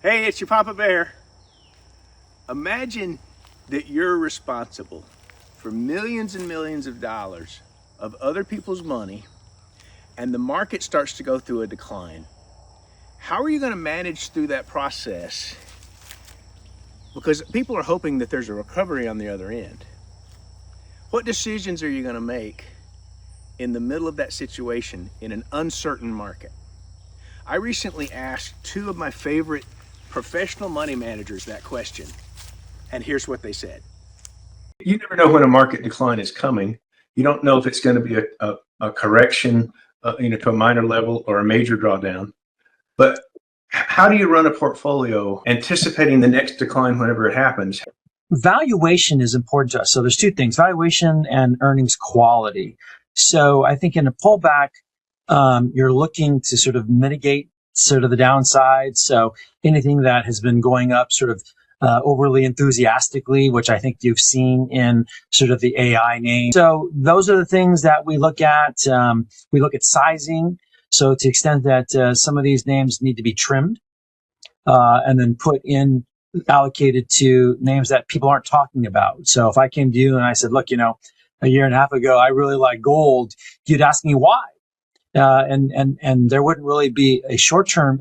Hey, it's your Papa Bear. Imagine that you're responsible for millions and millions of dollars of other people's money and the market starts to go through a decline. How are you going to manage through that process? Because people are hoping that there's a recovery on the other end. What decisions are you going to make in the middle of that situation in an uncertain market? I recently asked two of my favorite professional money managers that question, and here's what they said. You never know when a market decline is coming. You don't know if it's going to be a correction, to a minor level or a major drawdown. But how do you run a portfolio anticipating the next decline whenever it happens? Valuation is important to us. So there's two things, valuation and earnings quality. So I think in a pullback, you're looking to sort of mitigate sort of the downside. So anything that has been going up sort of overly enthusiastically, which I think you've seen in sort of the AI name. So those are the things that we look at. We look at sizing. So to the extent that some of these names need to be trimmed and then put in allocated to names that people aren't talking about. So if I came to you and I said, look, a year and a half ago, I really like gold, you'd ask me why. And there wouldn't really be a short-term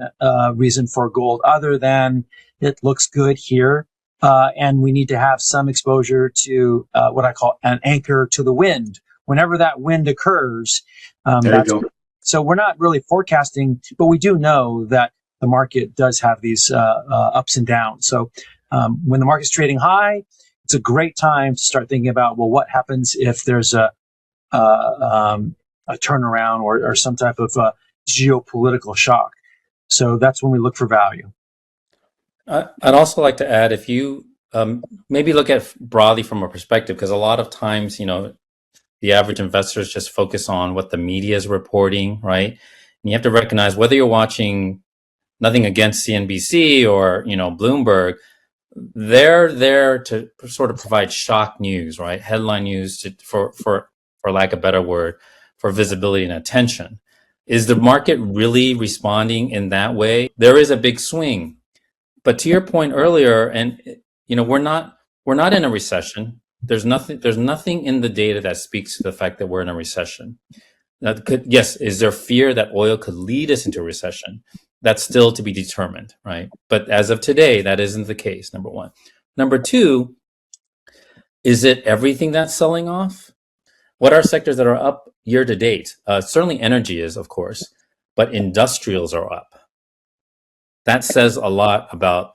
reason for gold other than it looks good here. And we need to have some exposure to what I call an anchor to the wind. Whenever that wind occurs, There you go. So we're not really forecasting, but we do know that the market does have these ups and downs. So when the market's trading high, it's a great time to start thinking about, well, what happens if there's a turnaround or some type of geopolitical shock. So that's when we look for value. I'd also like to add, if you maybe look at broadly from a perspective, because a lot of times, the average investors just focus on what the media is reporting, right? And you have to recognize whether you're watching, nothing against CNBC or, Bloomberg, they're there to sort of provide shock news, right? Headline news for lack of a better word, for visibility and attention. Is the market really responding in that way? There is a big swing. But to your point earlier, and we're not in a recession. There's nothing in the data that speaks to the fact that we're in a recession. Yes, is there fear that oil could lead us into a recession? That's still to be determined, right? But as of today, that isn't the case, number one. Number two, is it everything that's selling off? What are sectors that are up year to date? Certainly energy is, of course, but industrials are up. That says a lot about,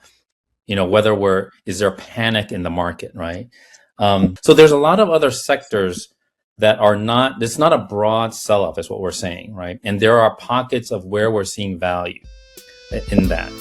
whether is there panic in the market, right? So there's a lot of other sectors that are not, it's not a broad sell-off is what we're saying, right? And there are pockets of where we're seeing value in that.